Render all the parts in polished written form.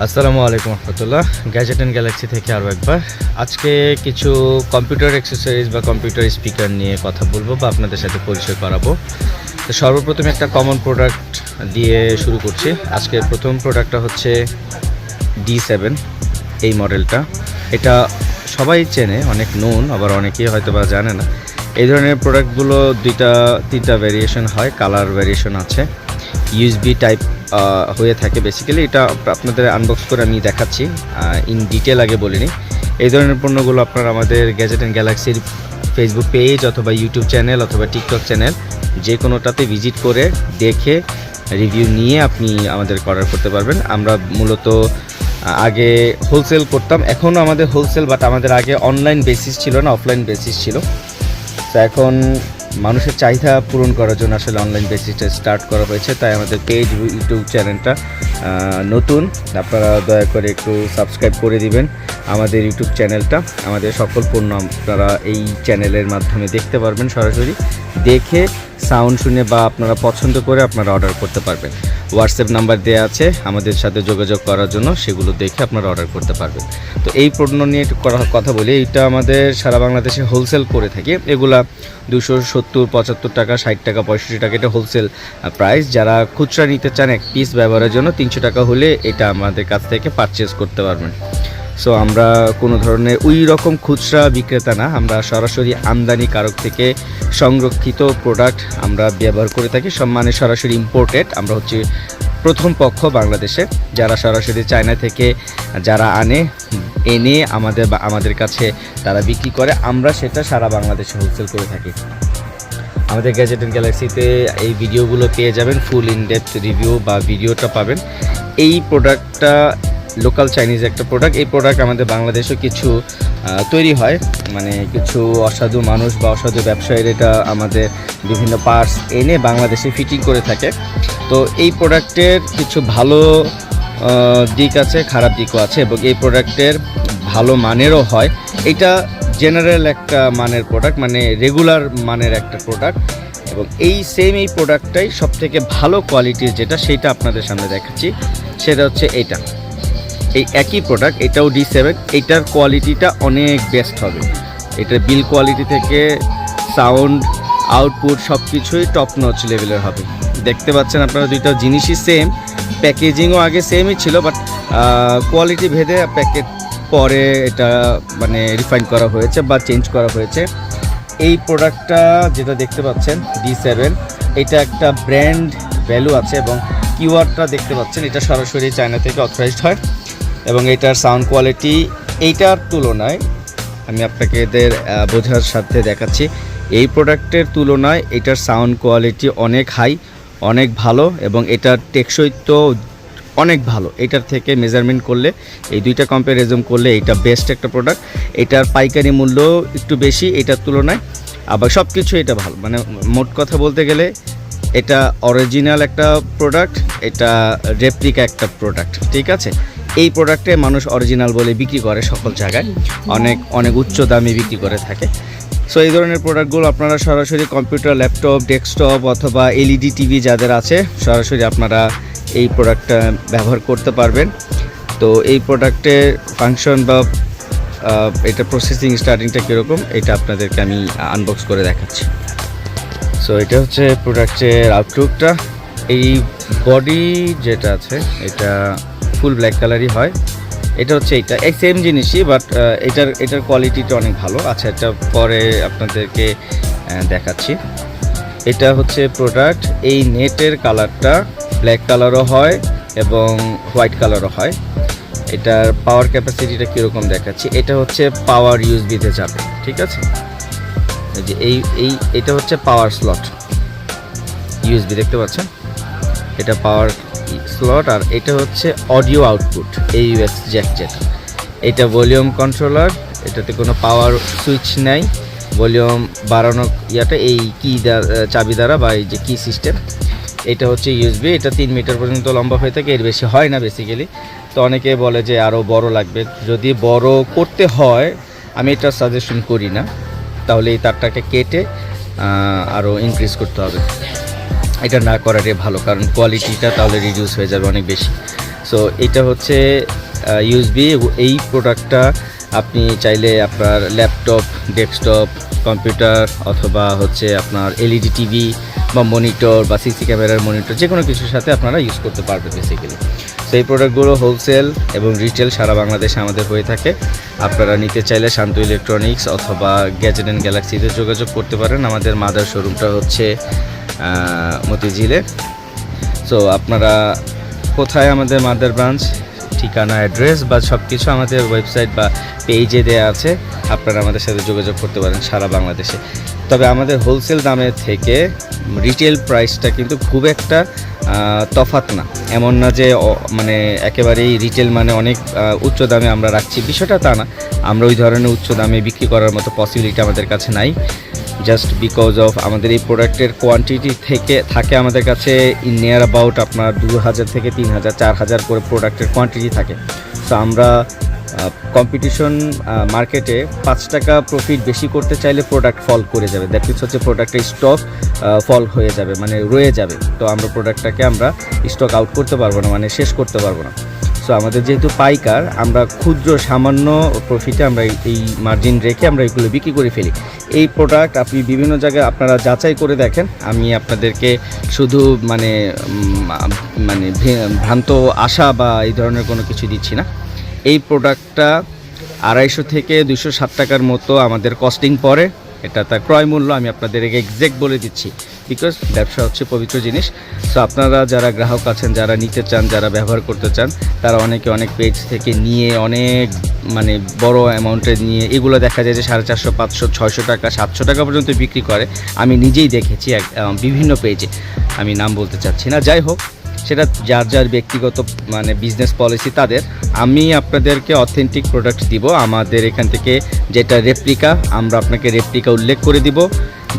আসসালামু আলাইকুম রহমতুল্লাহ। Gadget and Galaxy থেকে আরও একবার আজকে কিছু কম্পিউটার অ্যাক্সেসরিজ বা কম্পিউটার স্পিকার নিয়ে কথা বলবো বা আপনাদের সাথে পরিচয় করাবো। তো সর্বপ্রথম একটা কমন প্রোডাক্ট দিয়ে শুরু করছি। আজকের প্রথম প্রোডাক্টটা হচ্ছে D7 এই মডেলটা। এটা সবাই চেনে, অনেক নোন, আবার অনেকেই হয়তো বা জানে না। এই ধরনের প্রোডাক্টগুলো তিনটা ভ্যারিয়েশন হয়, কালার ভ্যারিয়েশন আছে, ইউএসবি টাইপ হয়ে থাকে বেসিক্যালি। এটা আপনাদের আনবক্স করে আমি দেখাচ্ছি, ইন ডিটেল আগে বলিনি। এই ধরনের পণ্যগুলো আপনারা আমাদের গ্যাজেট অ্যান্ড গ্যালাক্সির ফেসবুক পেজ অথবা ইউটিউব চ্যানেল অথবা টিকটক চ্যানেল যে কোনোটাতে ভিজিট করে দেখে রিভিউ নিয়ে আপনি আমাদের অর্ডার করতে পারবেন। আমরা মূলত আগে হোলসেল করতাম, এখনও আমাদের হোলসেল, বাট আমাদের আগে অনলাইন বেসিস ছিল না, অফলাইন বেসিস ছিল। তো এখন মানুষের চাহিদা পূরণ করার জন্য আসলে অনলাইন বেসিসটা স্টার্ট করা হয়েছে। তাই আমাদের পেজ ইউটিউব চ্যানেলটা নতুন, আপনারা দয়া করে একটু সাবস্ক্রাইব করে দিবেন আমাদের ইউটিউব চ্যানেলটা। আমাদের সকল পণ্য আপনারা এই চ্যানেলের মাধ্যমে দেখতে পারবেন, সরাসরি দেখে সাউন্ড শুনে বা আপনারা পছন্দ করে আপনারা অর্ডার করতে পারবেন। হোয়াটসঅ্যাপ নাম্বার দেওয়া আছে আমাদের সাথে যোগাযোগ করার জন্য, সেগুলো দেখে আপনারা অর্ডার করতে পারবেন। তো এই পণ্য নিয়ে একটু কথা বলি। এটা আমাদের সারা বাংলাদেশে হোলসেল করে থাকি। এগুলা 270, 75 টাকা, 60 টাকা, 65 টাকা, এটা হোলসেল প্রাইস। যারা খুচরা নিতে চান এক পিস ব্যবহারের জন্য 300 টাকা হলে এটা আমাদের কাছ থেকে পারচেস করতে পারবেন। সো আমরা কোনো ধরনের ওই রকম খুচরা বিক্রেতা না, আমরা সরাসরি আমদানিকারক থেকে সংরক্ষিত প্রোডাক্ট আমরা ব্যবহার করে থাকি, মানে সরাসরি ইম্পোর্টেড। আমরা হচ্ছে প্রথম পক্ষ বাংলাদেশে, যারা সরাসরি চায়না থেকে যারা এনে আমাদের কাছে তারা বিক্রি করে, আমরা সেটা সারা বাংলাদেশে হোলসেল করে থাকি। আমাদের গ্যাজেট অ্যান্ড গ্যালাক্সিতে এই ভিডিওগুলো পেয়ে যাবেন, ফুল ইনডেপথ রিভিউ বা ভিডিওটা পাবেন। এই প্রোডাক্টটা লোকাল চাইনিজ একটা প্রোডাক্ট। এই প্রোডাক্ট আমাদের বাংলাদেশেও কিছু তৈরি হয়, মানে কিছু অসাধু মানুষ বা অসাধু ব্যবসায়ীরা এটা আমাদের বিভিন্ন পার্টস এনে বাংলাদেশে ফিটিং করে থাকে। তো এই প্রোডাক্টের কিছু ভালো দিক আছে, খারাপ দিকও আছে, এবং এই প্রোডাক্টের ভালো মানেরও হয়। এটা জেনারেল একটা মানের প্রোডাক্ট, মানে রেগুলার মানের একটা প্রোডাক্ট, এবং এই প্রোডাক্টটাই সবথেকে ভালো কোয়ালিটির যেটা, সেটা আপনাদের সামনে দেখাচ্ছি। সেটা হচ্ছে এটা, এই একই প্রোডাক্ট, এটাও D7। এইটার কোয়ালিটিটা অনেক বেস্ট হবে। এটার বিল কোয়ালিটি থেকে সাউন্ড আউটপুট সব কিছুই টপ নচ লেভেলের হবে। দেখতে পাচ্ছেন আপনারা দুইটা জিনিসই সেম, প্যাকেজিংও আগে সেমই ছিল, বাট কোয়ালিটি ভেদে প্যাকেট পরে এটা মানে রিফাইন করা হয়েছে বা চেঞ্জ করা হয়েছে। এই প্রোডাক্টটা যেটা দেখতে পাচ্ছেন D7, এটা একটা ব্র্যান্ড ভ্যালু আছে, এবং কিওয়ার্ডটা দেখতে পাচ্ছেন, এটা সরাসরি চায়না থেকে অথরাইজড হয়। এবং এটার সাউন্ড কোয়ালিটি এইটার তুলনায়, আমি আপনাকে এদের বোঝার সাথে দেখাচ্ছি, এই প্রোডাক্টের তুলনায় এটার সাউন্ড কোয়ালিটি অনেক হাই, অনেক ভালো, এবং এটার টেকসই তো অনেক ভালো। এটার থেকে মেজারমেন্ট করলে, এই দুইটা কম্প্যারিজন করলে এটা বেস্ট একটা প্রোডাক্ট। এটার পাইকারি মূল্য একটু বেশি এটার তুলনায়, আবার সব কিছু এটা ভালো। মানে মোট কথা বলতে গেলে এটা অরিজিনাল একটা প্রোডাক্ট, এটা রেপ্লিকা একটা প্রোডাক্ট, ঠিক আছে। এই প্রোডাক্টে মানুষ অরিজিনাল বলে বিক্রি করে সকল জায়গায়, অনেক উচ্চ দামে বিক্রি করে থাকে। সো এই ধরনের প্রোডাক্টগুলো আপনারা সরাসরি কম্পিউটার, ল্যাপটপ, ডেস্কটপ অথবা LED টিভি যাদের আছে, সরাসরি আপনারা এই প্রোডাক্টটা ব্যবহার করতে পারবেন। তো এই প্রোডাক্টের ফাংশন বা এটা প্রসেসিং স্টার্টিংটা কীরকম, এটা আপনাদেরকে আমি আনবক্স করে দেখাচ্ছি। সো এটা হচ্ছে প্রোডাক্টের আউটলুকটা। এই বডি যেটা আছে এটা ফুল ব্ল্যাক কালারই হয়। এটা হচ্ছে এইটা এই সেম জিনিসই, বাট এটার কোয়ালিটিটা অনেক ভালো। আচ্ছা, এটা পরে আপনাদেরকে দেখাচ্ছি। এটা হচ্ছে প্রোডাক্ট, এই নেটের কালারটা ব্ল্যাক কালারও হয় এবং হোয়াইট কালারও হয়। এটার পাওয়ার ক্যাপাসিটিটা কীরকম দেখাচ্ছি। এটা হচ্ছে পাওয়ার ইউএসবিতে যাবে, ঠিক আছে। এই যে এটা হচ্ছে পাওয়ার স্লট ইউএসবি, দেখতে পাচ্ছেন, এটা পাওয়ার স্লট। আর এটা হচ্ছে অডিও আউটপুট, এই ইউএস জ্যাক যেটা, এটা ভলিউম কন্ট্রোলার। এটাতে কোনো পাওয়ার সুইচ নাই, ভলিউম বাড়ানো ইয়াটা এই চাবি দ্বারা বা এই যে কি সিস্টেম। এটা হচ্ছে ইউএসবি, এটা 3 মিটার পর্যন্ত লম্বা হয়ে থাকে, এর বেশি হয় না বেসিক্যালি। তো অনেকে বলে যে আরও বড় লাগবে, যদি বড় করতে হয় আমি এটা সাজেশন করি না, তাহলে এই তারটাকে কেটে আরও ইনক্রিজ করতে হবে। এটা না করাটাই ভালো, কারণ কোয়ালিটিটা তাহলে রিডিউস হয়ে যাবে অনেক বেশি। সো এটা হচ্ছে ইউএসবি। এই প্রোডাক্টটা আপনি চাইলে আপনার ল্যাপটপ, ডেস্কটপ, কম্পিউটার অথবা হচ্ছে আপনার এলইডি টিভি বা মনিটর বা সিসি ক্যামেরার মনিটর যে কোনো কিছুর সাথে আপনারা ইউজ করতে পারবেন বেসিক্যালি। সো এই প্রোডাক্টগুলো হোলসেল এবং রিটেল সারা বাংলাদেশে আমাদের হয়ে থাকে। আপনারা নিতে চাইলে শান্ত ইলেকট্রনিক্স অথবা গ্যাজেট অ্যান্ড গ্যালাক্সিতে যোগাযোগ করতে পারেন। আমাদের মাদার শোরুমটা হচ্ছে মতিঝিলে। সো আপনারা কোথায় আমাদের মাদার ব্রাঞ্চ, ঠিকানা, অ্যাড্রেস বা সব কিছু আমাদের ওয়েবসাইট বা পেজে দেওয়া আছে। আপনারা আমাদের সাথে যোগাযোগ করতে পারেন সারা বাংলাদেশে। তবে আমাদের হোলসেল দামের থেকে রিটেল প্রাইসটা কিন্তু খুব একটা তফাৎ না। এমন না যে মানে একেবারেই রিটেল মানে অনেক উচ্চ দামে আমরা রাখছি, বিষয়টা তা না। আমরা ওই ধরনের উচ্চ দামে বিক্রি করার মতো পসিবিলিটি আমাদের কাছে নাই, জাস্ট বিকজ অফ আমাদের এই প্রোডাক্টের কোয়ান্টিটি থেকে থাকে আমাদের কাছে নিয়ার অ্যাবাউট আপনার 2000 থেকে 3000 4000 করে প্রোডাক্টের কোয়ান্টিটি থাকে। সো আমরা কম্পিটিশন মার্কেটে 5 টাকা প্রফিট বেশি করতে চাইলে প্রোডাক্ট ফল করে যাবে। দ্যাট মিনস হচ্ছে প্রোডাক্টের স্টক ফল হয়ে যাবে, মানে রয়ে যাবে। তো আমরা প্রোডাক্টটাকে আমরা স্টক আউট করতে পারবো না, মানে শেষ করতে পারবো না। সো আমাদের যেহেতু পাইকার, আমরা ক্ষুদ্র সামান্য প্রফিটে আমরা এই মার্জিন রেখে আমরা এগুলো বিক্রি করে ফেলি। এই প্রোডাক্ট আপনি বিভিন্ন জায়গায় আপনারা যাচাই করে দেখেন। আমি আপনাদেরকে শুধু মানে ভ্রান্ত আশা বা এই ধরনের কোনো কিছু দিচ্ছি না। এই প্রোডাক্টটা 250 থেকে 260 টাকার মতো আমাদের কস্টিং পড়ে। এটা তার ক্রয় মূল্য আমি আপনাদেরকে এক্স্যাক্ট বলে দিচ্ছি, বিকজ ব্যবসা হচ্ছে পবিত্র জিনিস। সো আপনারা যারা গ্রাহক আছেন, যারা নিতে চান, যারা ব্যবহার করতে চান, তারা অনেকে অনেক পেজ থেকে নিয়ে অনেক মানে বড় অ্যামাউন্টের নিয়ে এগুলো দেখা যায় যে 450, 500, 600 টাকা, 700 টাকা পর্যন্ত বিক্রি করে। আমি নিজেই দেখেছি বিভিন্ন পেজে, আমি নাম বলতে চাচ্ছি না। যাই হোক, সেটা যার যার ব্যক্তিগত মানে বিজনেস পলিসি তাদের। আমি আপনাদেরকে অথেন্টিক প্রোডাক্ট দিব। আমাদের এখান থেকে যেটা রেপ্লিকা, আমরা আপনাকে রেপ্লিকা উল্লেখ করে দিব।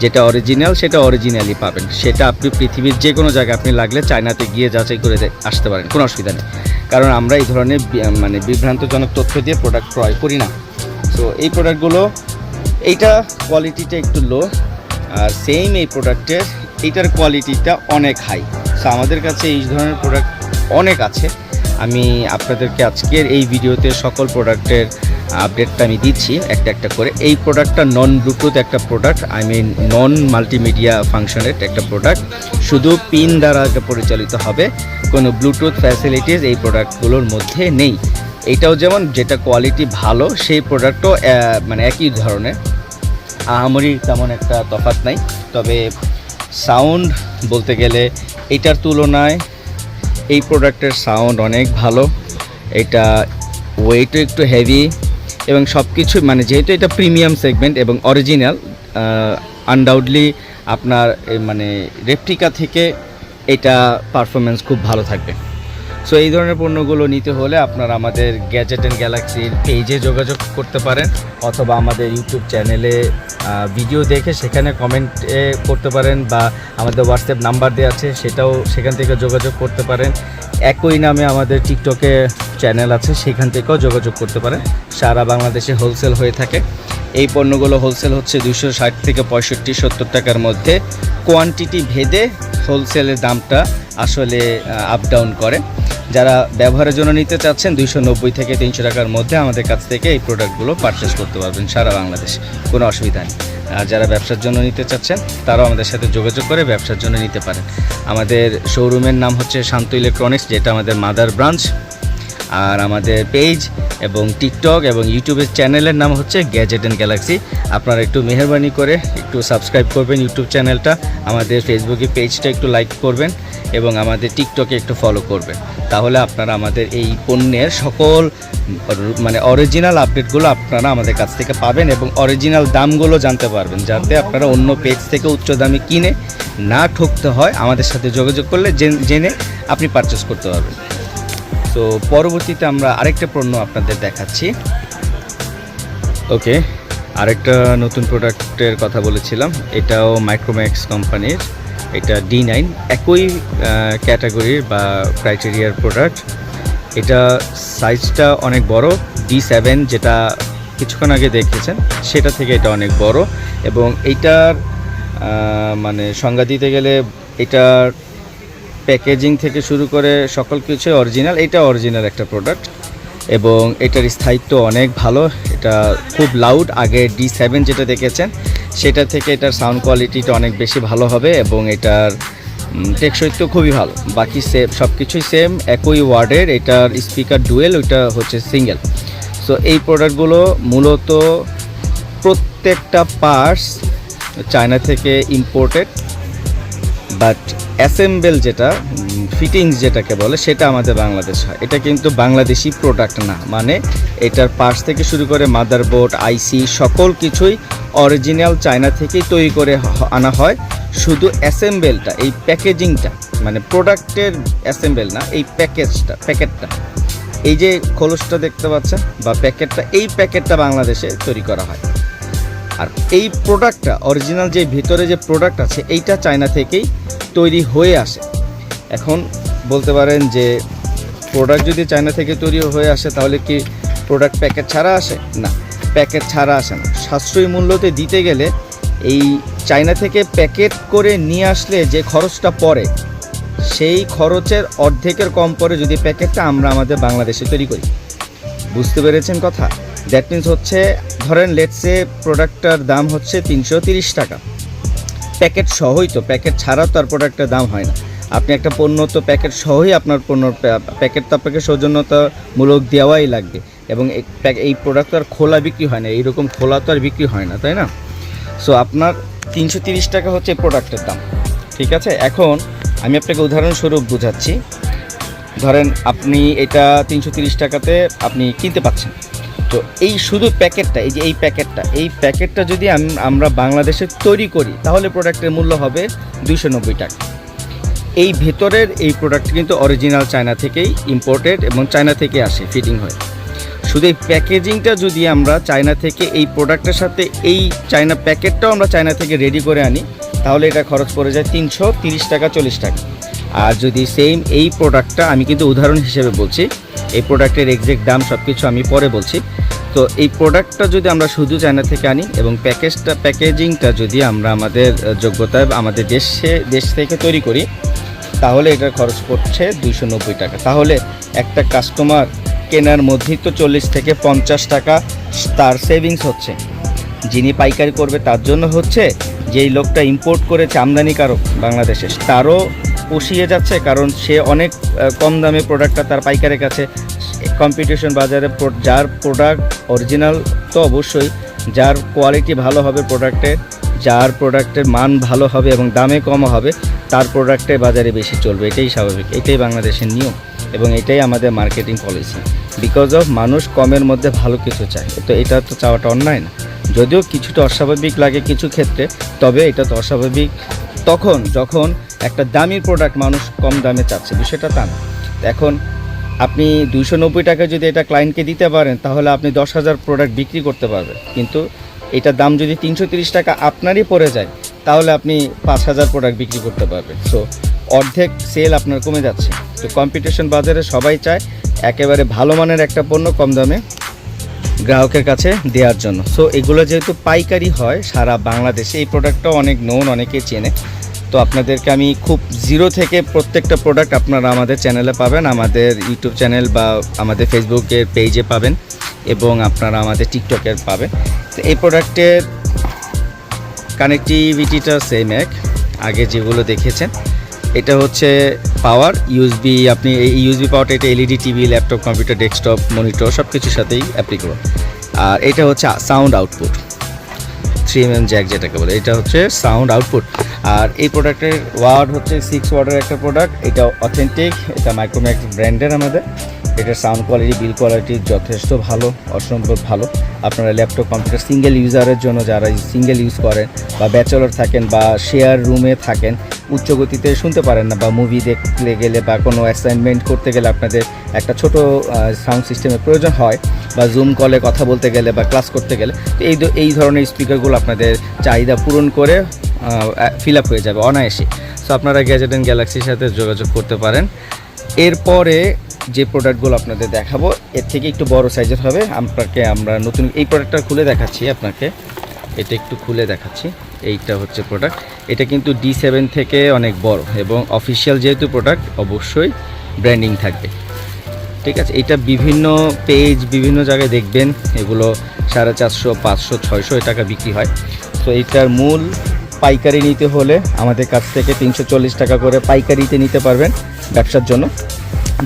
যেটা অরিজিনাল সেটা অরিজিনালি পাবেন। সেটা আপনি পৃথিবীর যে কোনো জায়গায় আপনি লাগলে চায়নাতে গিয়ে যাচাই করে আসতে পারেন, কোনো অসুবিধা নেই। কারণ আমরা এই ধরনের মানে বিভ্রান্তজনক তথ্য দিয়ে প্রোডাক্ট ক্রয় করি না। সো এই প্রোডাক্টগুলো, এইটা কোয়ালিটিটা একটু লো, আর সেম এই প্রোডাক্টের এইটার কোয়ালিটিটা অনেক হাই। সো আমাদের কাছে এই ধরনের প্রোডাক্ট অনেক আছে। আমি আপনাদেরকে আজকের এই ভিডিওতে সকল প্রোডাক্টের আপডেটটা আমি দিচ্ছি একটা একটা করে। এই প্রোডাক্টটা নন ব্লুটুথ একটা product, I mean non multimedia ফাংশনের একটা প্রোডাক্ট। শুধু পিন দ্বারা এটা পরিচালিত হবে, কোনো ব্লুটুথ ফ্যাসিলিটিস এই প্রোডাক্টগুলোর মধ্যে নেই। এইটাও যেমন যেটা কোয়ালিটি ভালো, সেই প্রোডাক্টও মানে একই ধরনের, আহামরি তেমন একটা তফাৎ নাই। তবে সাউন্ড বলতে গেলে এইটার তুলনায় এই প্রোডাক্টের সাউন্ড অনেক ভালো। এটা ওয়েটও একটু হেভি এবং সব কিছু, মানে যেহেতু এটা প্রিমিয়াম সেগমেন্ট এবং অরিজিনাল, আনডাউটলি আপনার মানে রেপ্লিকা থেকে এটা পারফরমেন্স খুব ভালো থাকবে। সো এই ধরনের পণ্যগুলো নিতে হলে আপনারা আমাদের গ্যাজেট অ্যান্ড গ্যালাক্সির পেজে যোগাযোগ করতে পারেন, অথবা আমাদের ইউটিউব চ্যানেলে ভিডিও দেখে সেখানে কমেন্টে করতে পারেন, বা আমাদের হোয়াটসঅ্যাপ নাম্বার দেওয়া আছে সেটাও সেখান থেকে যোগাযোগ করতে পারেন। একই নামে আমাদের টিকটকে চ্যানেল আছে, সেখান থেকেও যোগাযোগ করতে পারেন। সারা বাংলাদেশে হোলসেল হয়ে থাকে। এই পণ্যগুলো হোলসেল হচ্ছে 260 থেকে 65-70 টাকার মধ্যে। কোয়ান্টিটি ভেদে হোলসেলের দামটা আসলে আপ ডাউন করে। যারা ব্যবহারের জন্য নিতে চাচ্ছেন 290 থেকে 300 টাকার মধ্যে আমাদের কাছ থেকে এই প্রোডাক্টগুলো পারচেস করতে পারবেন সারা বাংলাদেশে, কোনো অসুবিধা নেই। আর যারা ব্যবসার জন্য নিতে চাচ্ছেন তারাও আমাদের সাথে যোগাযোগ করে ব্যবসার জন্য নিতে পারেন। আমাদের শোরুমের নাম হচ্ছে শান্ত ইলেকট্রনিক্স, যেটা আমাদের মাদার ব্রাঞ্চ। আর আমাদের পেজ এবং টিকটক এবং ইউটিউবের চ্যানেলের নাম হচ্ছে গ্যাজেট অ্যান্ড গ্যালাক্সি। আপনারা একটু মেহরবানি করে একটু সাবস্ক্রাইব করবেন ইউটিউব চ্যানেলটা, আমাদের ফেসবুকে পেজটা একটু লাইক করবেন এবং আমাদের টিকটকে একটু ফলো করবেন। তাহলে আপনারা আমাদের এই পণ্যের সকল মানে অরিজিনাল আপডেটগুলো আপনারা আমাদের কাছ থেকে পাবেন এবং অরিজিনাল দামগুলো জানতে পারবেন, যাতে আপনারা অন্য পেজ থেকে উচ্চ দামে কিনে না ঠকতে হয়। আমাদের সাথে যোগাযোগ করলে জেনে আপনি পারচেস করতে পারবেন। তো পরবর্তীতে আমরা আরেকটা পণ্য আপনাদের দেখাচ্ছি। ওকে, আরেকটা নতুন প্রোডাক্টের কথা বলেছিলাম, এটাও মাইক্রোম্যাক্স কোম্পানির। এটা D9, একই ক্যাটাগরির বা ক্রাইটেরিয়ার প্রোডাক্ট। এটা সাইজটা অনেক বড়, D7 যেটা কিছুক্ষণ আগে দেখেছেন সেটা থেকে এটা অনেক বড়। এবং এইটার মানে সংজ্ঞা দিতে গেলে এটার প্যাকেজিং থেকে শুরু করে সকল কিছু অরিজিনাল। এটা অরিজিনাল একটা প্রোডাক্ট এবং এটার স্থায়িত্ব অনেক ভালো। এটা খুব লাউড। আগে D7 যেটা দেখেছেন সেটা থেকে এটার সাউন্ড কোয়ালিটিটা অনেক বেশি ভালো হবে এবং এটার টেকসইত্ব খুবই ভালো। বাকি সেম সব কিছুই সেম, একই ওয়ার্ডের। এটার স্পিকার ডুয়েল, ওইটা হচ্ছে সিঙ্গেল। সো এই প্রোডাক্টগুলো মূলত প্রত্যেকটা পার্টস চায়না থেকে ইম্পোর্টেড, বাট অ্যাসেম্বল যেটা ফিটিংস যেটাকে বলে সেটা আমাদের বাংলাদেশ হয়। এটা কিন্তু বাংলাদেশি প্রোডাক্ট না, মানে এটার পার্টস থেকে শুরু করে মাদারবোর্ড, আইসি সকল কিছুই অরিজিনাল চায়না থেকেই তৈরি করে আনা হয়। শুধু অ্যাসেম্বলটা, এই প্যাকেজিংটা, মানে প্রোডাক্টের অ্যাসেম্বল না, এই প্যাকেটটা, এই যে খোলসটা দেখতে পাচ্ছেন বা প্যাকেটটা, এই প্যাকেটটা বাংলাদেশে তৈরি করা হয়। আর এই প্রোডাক্টটা অরিজিনাল যে ভিতরে যে প্রোডাক্ট আছে এইটা চায়না থেকেই তৈরি হয়ে আসে। এখন বলতে পারেন যে প্রোডাক্ট যদি চায়না থেকে তৈরি হয়ে আসে তাহলে কি প্রোডাক্ট প্যাকেট ছাড়া আসে? না, প্যাকেট ছাড়া আসে না। সাশ্রয়ী মূল্যতে দিতে গেলে এই চায়না থেকে প্যাকেট করে নিয়ে আসলে যে খরচটা পড়ে সেই খরচের অর্ধেকের কম পড়ে যদি প্যাকেটটা আমরা আমাদের বাংলাদেশে তৈরি করি। বুঝতে পেরেছেন কথা? দ্যাট মিনস হচ্ছে, ধরেন লেটসে প্রোডাক্টটার দাম হচ্ছে 330 টাকা, প্যাকেট সহই। তো প্যাকেট ছাড়াও তার প্রোডাক্টের দাম হয় না। আপনি একটা পণ্য তো প্যাকেট সহই আপনার পণ্য, প্যাকেট তো আপনাকে সৌজন্যতামূলক দেওয়াই লাগবে। এবং এই প্রোডাক্ট তো আর খোলা বিক্রি হয় না, এইরকম খোলা তো আর বিক্রি হয় না, তাই না? সো আপনার 330 টাকা হচ্ছে প্রোডাক্টের দাম, ঠিক আছে? এখন আমি আপনাকে উদাহরণস্বরূপ বোঝাচ্ছি। ধরেন আপনি এটা 330 টাকাতে আপনি কিনতে পাচ্ছেন। তো এই শুধু প্যাকেটটা, এই যে এই প্যাকেটটা যদি আমরা বাংলাদেশে তৈরি করি তাহলে প্রোডাক্টের মূল্য হবে 290 টাকা। এই ভেতরের এই প্রোডাক্ট কিন্তু অরিজিনাল চায়না থেকেই ইম্পোর্টেড এবং চায়না থেকে আসে ফিটিং হয়। শুধু এই প্যাকেজিংটা যদি আমরা চায়না থেকে এই প্রোডাক্টের সাথে এই চায়না প্যাকেটটাও আমরা চায়না থেকে রেডি করে আনি তাহলে এটা খরচ পড়ে যায় 330 টাকা 40 টাকা। আর যদি সেম এই প্রোডাক্টটা, আমি কিন্তু উদাহরণ হিসেবে বলছি, এই প্রোডাক্টের এক্সাক্ট দাম সব কিছু আমি পরে বলছি। তো এই প্রোডাক্টটা যদি আমরা শুধু চায়না থেকে আনি এবং প্যাকেজিংটা যদি আমরা আমাদের যোগ্যতায় আমাদের দেশ থেকে তৈরি করি তাহলে এটার খরচ পড়ছে 290 টাকা। তাহলে একটা কাস্টমার কেনার মধ্যেই তো 40 থেকে 50 টাকা তার সেভিংস হচ্ছে। যিনি পাইকারি করবে তার জন্য হচ্ছে, যেই লোকটা ইম্পোর্ট করেছে আমদানিকারক বাংলাদেশে তারও পুষিয়ে যাচ্ছে, কারণ সে অনেক কম দামে প্রোডাক্টটা তার পাইকারের কাছে। কম্পিটিশন বাজারে যার প্রোডাক্ট অরিজিনাল তো অবশ্যই, যার কোয়ালিটি ভালো হবে প্রোডাক্টের, যার প্রোডাক্টের মান ভালো হবে এবং দামে কম হবে, তার প্রোডাক্টে বাজারে বেশি চলবে। এটাই স্বাভাবিক, এটাই বাংলাদেশের নিয়ম এবং এটাই আমাদের মার্কেটিং পলিসি। বিকজ অফ মানুষ কমের মধ্যে ভালো কিছু চায়, তো এটা তো চাওয়াটা অন্যায় না। যদিও কিছুটা অস্বাভাবিক লাগে কিছু ক্ষেত্রে, তবে এটা তো অস্বাভাবিক তখন যখন একটা দামি প্রোডাক্ট মানুষ কম দামে চাচ্ছে, বিষয়টা তা না। এখন আপনি 290 টাকা যদি এটা ক্লায়েন্টকে দিতে পারেন তাহলে আপনি 10,000 প্রোডাক্ট বিক্রি করতে পারবেন। কিন্তু এটার দাম যদি 330 টাকা আপনারই পড়ে যায় তাহলে আপনি 5,000 প্রোডাক্ট বিক্রি করতে পারবেন। সো অর্ধেক সেল আপনার কমে যাচ্ছে। তো কম্পিটিশন বাজারে সবাই চায় একেবারে ভালো মানের একটা পণ্য কম দামে গ্রাহকের কাছে দেওয়ার জন্য। সো এগুলো যেহেতু পাইকারি হয় সারা বাংলাদেশে, এই প্রোডাক্টটাও অনেক নোন, অনেকে চেনে। তো আপনাদেরকে আমি খুব জিরো থেকে প্রত্যেকটা প্রোডাক্ট আপনারা আমাদের চ্যানেলে পাবেন, আমাদের ইউটিউব চ্যানেল বা আমাদের ফেসবুকের পেজে পাবেন এবং আপনারা আমাদের টিকটকের পাবেন। তো এই প্রোডাক্টের কানেক্টিভিটিটা সেম এক আগে যেগুলো দেখেছেন। এটা হচ্ছে পাওয়ার ইউএসবি, আপনি এই ইউএসবি পাওয়ারটা এটা LED TV, laptop, computer, desktop, monitor সব কিছুর সাথেই অ্যাপ্লিকেবল। আর এটা হচ্ছে সাউন্ড আউটপুট, 3mm জ্যাক যেটাকে বলে, এটা হচ্ছে সাউন্ড আউটপুট। আর এই প্রোডাক্টের ওয়াট হচ্ছে 6 ওয়াটের একটা প্রোডাক্ট। এটা অথেন্টিক, এটা মাইক্রোম্যাক্স ব্র্যান্ডের আমাদের। এটার সাউন্ড কোয়ালিটি, বিল কোয়ালিটি যথেষ্ট ভালো, অসম্ভব ভালো। আপনারা ল্যাপটপ, কম্পিউটার সিঙ্গেল ইউজারের জন্য, যারা সিঙ্গেল ইউজ করেন বা ব্যাচেলর থাকেন বা শেয়ার রুমে থাকেন, উচ্চ গতিতে শুনতে পারেন না বা মুভি দেখতে গেলে বা কোনো অ্যাসাইনমেন্ট করতে গেলে আপনাদের একটা ছোট সাউন্ড সিস্টেমের প্রয়োজন হয়, বা জুম কলে কথা বলতে গেলে বা ক্লাস করতে গেলে, তো এই ধরনের স্পিকারগুলো আপনাদের চাহিদা পূরণ করে ফিল আপ হয়ে যাবে অনায়াসে। সো আপনারা গ্যাজেট অ্যান্ড গ্যালাক্সির সাথে যোগাযোগ করতে পারেন। এরপরে যে প্রোডাক্টগুলো আপনাদের দেখাবো এর থেকে একটু বড় সাইজের হবে। আমরা নতুন এই প্রোডাক্টটা খুলে দেখাচ্ছি আপনাকে। এটা একটু খুলে দেখাচ্ছি। এইটা হচ্ছে প্রোডাক্ট, এটা কিন্তু D7 থেকে অনেক বড় এবং অফিসিয়াল যেহেতু প্রোডাক্ট অবশ্যই ব্র্যান্ডিং থাকবে, ঠিক আছে। এটা বিভিন্ন পেজ বিভিন্ন জায়গায় দেখবেন এগুলো 450, 500, 600 টাকা বিক্রি হয়। তো এইটার মূল পাইকারি নিতে হলে আমাদের কাছ থেকে 340 টাকা করে পাইকারিতে নিতে পারবেন ব্যবসার জন্য।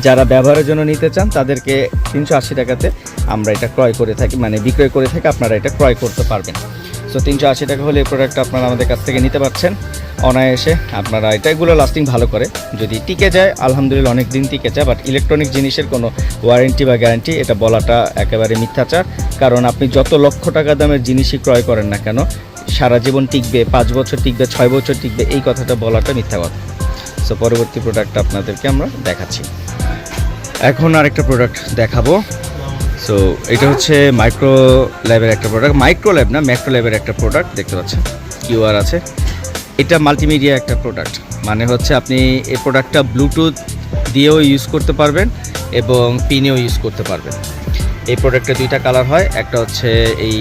যারা ব্যবহারের জন্য নিতে চান তাদেরকে 380 টাকাতে আমরা এটা ক্রয় করে থাকি, মানে বিক্রয় করে থাকি, আপনারা এটা ক্রয় করতে পারবেন। সো 380 টাকা হলে এই প্রোডাক্টটা আপনারা আমাদের কাছ থেকে নিতে পারছেন অনায়াসে। আপনারা এগুলো লাস্টিং ভালো করে, যদি টিকে যায় আলহামদুলিল্লাহ অনেক দিন টিকে যায়, বাট ইলেকট্রনিক জিনিসের কোনো ওয়ারেন্টি বা গ্যারান্টি এটা বলাটা একেবারে মিথ্যাচার। কারণ আপনি যত লক্ষ টাকা দামের জিনিসই ক্রয় করেন না কেন, সারা জীবন টিকবে, 5 বছর টিকবে, 6 বছর টিকবে, এই কথাটা বলাটা মিথ্যা কথা। সো পরবর্তী প্রোডাক্টটা আপনাদেরকে আমরা দেখাচ্ছি। এখন আরেকটা প্রোডাক্ট দেখাবো। সো এটা হচ্ছে মাইক্রো ল্যাবের একটা প্রোডাক্ট, মাইক্রো ল্যাব না ম্যাক্রো ল্যাবের একটা প্রোডাক্ট, দেখতে পাচ্ছেন কিউআর আছে। এটা মাল্টিমিডিয়া একটা প্রোডাক্ট, মানে হচ্ছে আপনি এই প্রোডাক্টটা ব্লুটুথ দিয়েও ইউজ করতে পারবেন এবং পিনেও ইউজ করতে পারবেন। এই প্রোডাক্টে দুইটা কালার হয়, একটা হচ্ছে এই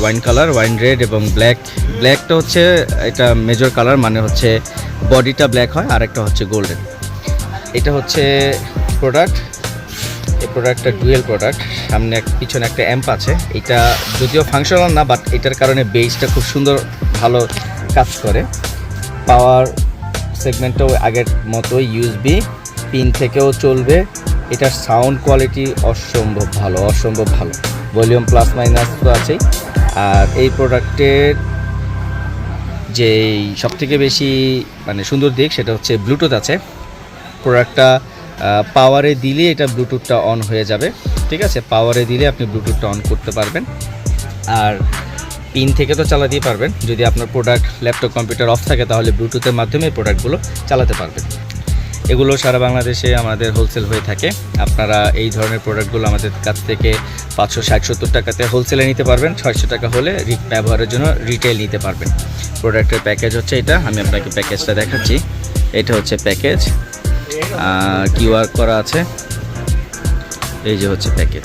ওয়াইন কালার, ওয়াইন রেড এবং ব্ল্যাক। ব্ল্যাকটা হচ্ছে এটা মেজর কালার, মানে হচ্ছে বডিটা ব্ল্যাক হয়, আর একটা হচ্ছে গোল্ডেন। এটা হচ্ছে প্রোডাক্ট, এই প্রোডাক্টটা ডুয়েল প্রোডাক্ট, সামনে পিছনে একটা অ্যাম্প আছে। এটা যদিও ফাংশনাল না, বাট এটার কারণে বেসটা খুব সুন্দর ভালো কাজ করে। পাওয়ার সেগমেন্টটাও আগের মতোই ইউএসবি পিন থেকেও চলবে। এটার সাউন্ড কোয়ালিটি অসম্ভব ভালো, অসম্ভব ভালো, ভলিউম প্লাস মাইনাস তো আছেই। আর এই প্রোডাক্টের যেই সবথেকে বেশি মানে সুন্দর দিক সেটা হচ্ছে ব্লুটুথ আছে। প্রোডাক্টটা পাওয়ারে দিলে এটা ব্লুটুথটা অন হয়ে যাবে, ঠিক আছে। পাওয়ারে দিলে আপনি ব্লুটুথটা অন করতে পারবেন, আর পিন থেকে তো চালাতেই পারবেন। যদি আপনার প্রোডাক্ট ল্যাপটপ কম্পিউটার অফ থাকে তাহলে ব্লুটুথের মাধ্যমে এই প্রোডাক্টগুলো চালাতে পারবেন। এগুলো সারা বাংলাদেশে আমাদের হোলসেল হয়ে থাকে। আপনারা এই ধরনের প্রোডাক্টগুলো আমাদের কাছ থেকে 560-70 টাকাতে হোলসেলে নিতে পারবেন, 600 টাকা হলে ব্যবহারের জন্য রিটেল নিতে পারবেন। প্রোডাক্টের প্যাকেজ হচ্ছে এটা, আমি আপনাকে প্যাকেজটা দেখাচ্ছি। এটা হচ্ছে প্যাকেজ, কিউআর করা আছে, এই যে হচ্ছে প্যাকেজ,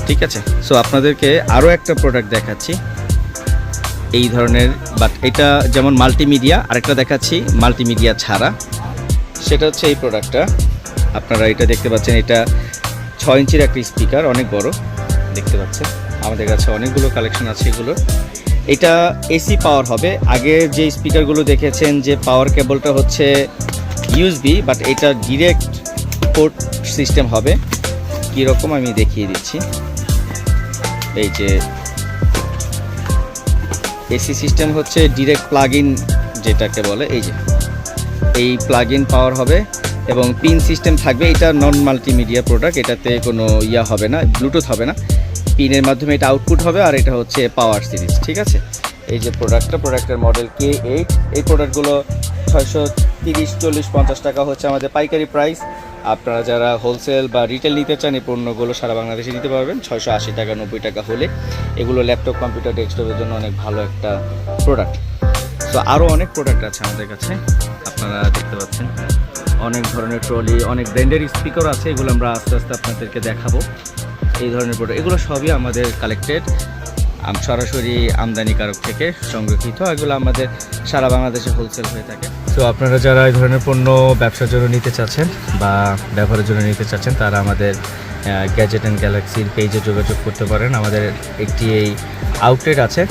ঠিক আছে। সো আপনাদেরকে আরও একটা প্রোডাক্ট দেখাচ্ছি এই ধরনের, বাট এটা যেমন মাল্টিমিডিয়া, আরেকটা দেখাচ্ছি মাল্টিমিডিয়া ছাড়া। সেটা হচ্ছে এই প্রোডাক্টটা, আপনারা এটা দেখতে পাচ্ছেন। এটা 6 ইঞ্চির একটা স্পিকার, অনেক বড় দেখতে পাচ্ছেন। আমাদের কাছে অনেকগুলো কালেকশন আছে এগুলোর। এটা এসি পাওয়ার হবে। আগে যে স্পিকারগুলো দেখেছেন যে পাওয়ার কেবলটা হচ্ছে ইউএসবি, বাট এটা ডিরেক্ট পোর্ট সিস্টেম হবে। কীরকম আমি দেখিয়ে দিচ্ছি। এই যে এসি সিস্টেম হচ্ছে ডিরেক্ট প্লাগ ইন যেটাকে বলে, এই যে এই প্লাগ ইন পাওয়ার হবে এবং পিন সিস্টেম থাকবে। এটা নন মাল্টিমিডিয়া প্রোডাক্ট, এটাতে কোনো হবে না, ব্লুটুথ হবে না, পিনের মাধ্যমে এটা আউটপুট হবে। আর এটা হচ্ছে পাওয়ার সিরিজ, ঠিক আছে। এই যে প্রোডাক্টের মডেল K8। এই প্রোডাক্টগুলো 630, 40, 50 টাকা হচ্ছে আমাদের পাইকারি প্রাইস। আপনারা যারা হোলসেল বা রিটেল নিতে চান এই পণ্যগুলো সারা বাংলাদেশে নিতে পারবেন 680 টাকা, 90 টাকা হলে। এগুলো ল্যাপটপ কম্পিউটার ডেস্কটপের জন্য অনেক ভালো একটা প্রোডাক্ট। তো আরও অনেক প্রোডাক্ট আছে আমাদের কাছে, আপনারা দেখতে পাচ্ছেন। অনেক ধরনের ট্রলি, অনেক ব্র্যান্ডের স্পিকার আছে, এগুলো আমরা আস্তে আস্তে আপনাদেরকে দেখাবো। এই ধরনের প্রোডাক্ট এগুলো সবই আমাদের কালেক্টেড, সরাসরি আমদানিকারক থেকে সংরক্ষিত। এগুলো আমাদের সারা বাংলাদেশে হোলসেল হয়ে থাকে। তো আপনারা যারা এই ধরনের পণ্য ব্যবসার জন্য নিতে চাচ্ছেন বা ব্যবহারের জন্য নিতে চাচ্ছেন তারা আমাদের গ্যাজেট অ্যান্ড গ্যালাক্সির পেজে যোগাযোগ করতে পারেন। আমাদের একটি এই আউটলেট আছে,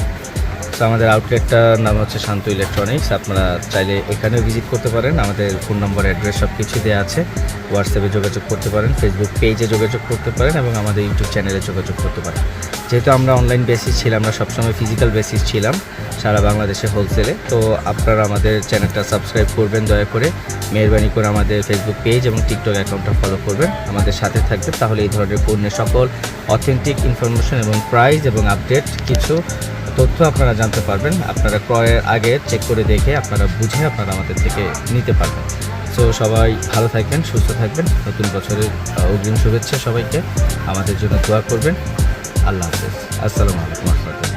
তো আমাদের আউটলেটটার নাম হচ্ছে শান্ত ইলেকট্রনিক্স। আপনারা চাইলে এখানেও ভিজিট করতে পারেন। আমাদের ফোন নম্বর, অ্যাড্রেস সব কিছু দেওয়া আছে। হোয়াটসঅ্যাপে যোগাযোগ করতে পারেন, ফেসবুক পেজে যোগাযোগ করতে পারেন এবং আমাদের ইউটিউব চ্যানেলে যোগাযোগ করতে পারেন। যেহেতু আমরা অনলাইন বেসিস ছিলাম, আমরা সবসময় ফিজিক্যাল বেসিস ছিলাম সারা বাংলাদেশে হোলসেলে। তো আপনারা আমাদের চ্যানেলটা সাবস্ক্রাইব করবেন দয়া করে, মেহরবানি করে আমাদের ফেসবুক পেজ এবং টিকটক অ্যাকাউন্টটা ফলো করবেন, আমাদের সাথে থাকবেন। তাহলে এই ধরনের পণ্যের সকল অথেন্টিক ইনফরমেশন এবং প্রাইস এবং আপডেট কিছু তথ্য আপনারা জানতে পারবেন। আপনারা ক্রয়ের আগে চেক করে দেখে আপনারা বুঝে আপনারা আমাদের থেকে নিতে পারবেন। সো সবাই ভালো থাকবেন, সুস্থ থাকবেন। নতুন বছরের অগ্রিম শুভেচ্ছা সবাইকে। আমাদের জন্য দোয়া করবেন। আল্লাহ হাফেজ। আসসালামু আলাইকুম।